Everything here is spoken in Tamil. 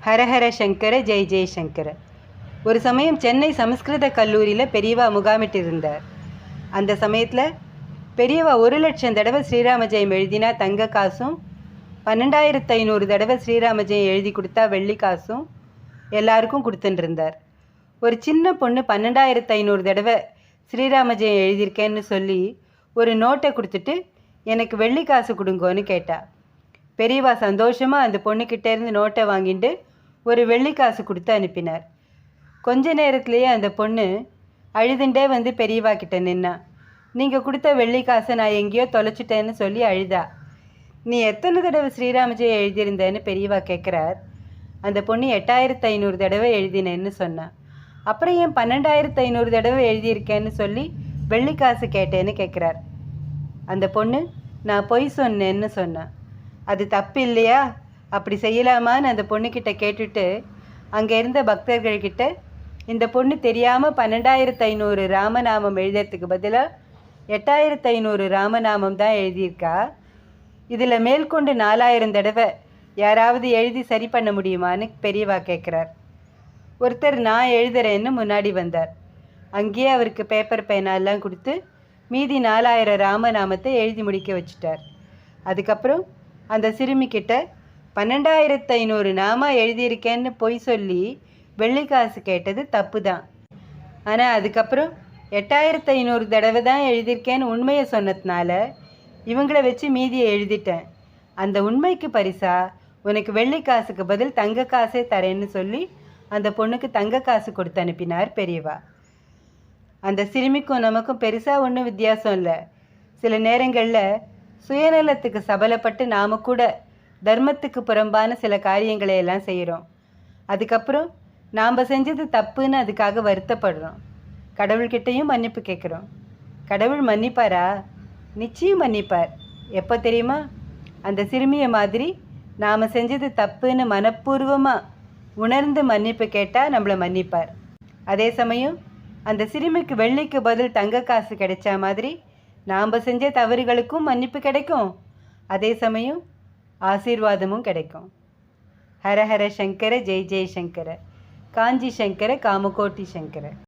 ஹரஹர சங்கர ஜெய் ஜெய் சங்கர. ஒரு சமயம் சென்னை சமஸ்கிருத கல்லூரியில் பெரியவா முகாமிட்டிருந்தார். அந்த சமயத்தில் பெரியவா 1,00,000 தடவை ஸ்ரீராம ஜெயம் எழுதினா தங்க காசும், 12,500 தடவை ஸ்ரீராம ஜெயம் எழுதி கொடுத்தா வெள்ளி காசும் எல்லாருக்கும் கொடுத்துட்டுருந்தார். ஒரு சின்ன பொண்ணு 12,500 தடவை ஸ்ரீராம ஜெயம் எழுதியிருக்கேன்னு சொல்லி ஒரு நோட்டை கொடுத்துட்டு எனக்கு வெள்ளி காசு கொடுங்கோன்னு கேட்டா. பெரியவா சந்தோஷமாக அந்த பொண்ணுக்கிட்டேருந்து நோட்டை வாங்கிட்டு ஒரு வெள்ளி காசு கொடுத்து அனுப்பினார். கொஞ்ச நேரத்துலேயே அந்த பொண்ணு அழுதுண்டே வந்து பெரியவா கிட்ட நின்னா. நீங்கள் கொடுத்த வெள்ளி காசை நான் எங்கேயோ தொலைச்சிட்டேன்னு சொல்லி அழுதா. நீ எத்தனை தடவை ஸ்ரீராம ஜெயம் எழுதியிருந்தேன்னு பெரியவா கேட்குறார். அந்த பொண்ணு 8,500 தடவை எழுதினேன்னு சொன்னான். அப்புறம் ஏன் 12,500 தடவை எழுதியிருக்கேன்னு சொல்லி வெள்ளி காசு கேட்டேன்னு கேட்குறார். அந்த பொண்ணு நான் பொய் சொன்னேன்னு சொன்னான். அது தப்பு இல்லையா, அப்படி செய்யலாமான்னு அந்த பொண்ணுக்கிட்ட கேட்டுட்டு அங்கே இருந்த பக்தர்கள்கிட்ட இந்த பொண்ணு தெரியாமல் 12,500 ராமநாமம் எழுதுறதுக்கு பதிலாக 8,500 ராமநாமம் தான் எழுதியிருக்கா. இதில் மேற்கொண்டு 4,000 தடவை யாராவது எழுதி சரி பண்ண முடியுமான்னு பெரியவா கேட்குறார். ஒருத்தர் நான் எழுதுறேன்னு முன்னாடி வந்தார். அங்கேயே அவருக்கு பேப்பர் பேனாலாம் கொடுத்து மீதி 4,000 ராமநாமத்தை எழுதி முடிக்க வச்சுட்டார். அதுக்கப்புறம் அந்த சிறுமிக்கிட்ட 12,500 நாமா எழுதியிருக்கேன்னு பொய் சொல்லி வெள்ளி காசு கேட்டது தப்பு தான். ஆனால் அதுக்கப்புறம் 8,500 தடவை தான் எழுதியிருக்கேன்னு உண்மையை சொன்னதுனால இவங்கள வச்சு மீதியை எழுதிட்டேன். அந்த உண்மைக்கு பரிசா உனக்கு வெள்ளி காசுக்கு பதில் தங்க காசே தரேன்னு சொல்லி அந்த பொண்ணுக்கு தங்க காசு கொடுத்து அனுப்பினார் பெரியவா. அந்த சிறுமிக்கும் நமக்கும் பெருசாக ஒன்றும் வித்தியாசம் இல்லை. சில நேரங்களில் சுயநலத்துக்கு சபலப்பட்டு நாம் கூட தர்மத்துக்கு புறம்பான சில காரியங்களை எல்லாம் செய்கிறோம். அதுக்கப்புறம் நாம் செஞ்சது தப்புன்னு அதுக்காக வருத்தப்படுறோம். கடவுள்கிட்டையும் மன்னிப்பு கேட்குறோம். கடவுள் மன்னிப்பாரா? நிச்சயம் மன்னிப்பார். எப்போ தெரியுமா? அந்த சிறுமியை மாதிரி நாம் செஞ்சது தப்புன்னு மனப்பூர்வமாக உணர்ந்து மன்னிப்பு கேட்டால் நம்மளை மன்னிப்பார். அதே சமயம் அந்த சிறுமிக்கு வெள்ளிக்கு பதில் தங்க காசு கிடைச்சா மாதிரி நாம் செஞ்ச தவறுகளுக்கும் மன்னிப்பு கிடைக்கும். அதே சமயம் ஆசீர்வாதமும் கிடைக்கும். ஹரஹர சங்கர ஜெய் ஜெய் சங்கர. காஞ்சி சங்கர காமகோட்டி சங்கர.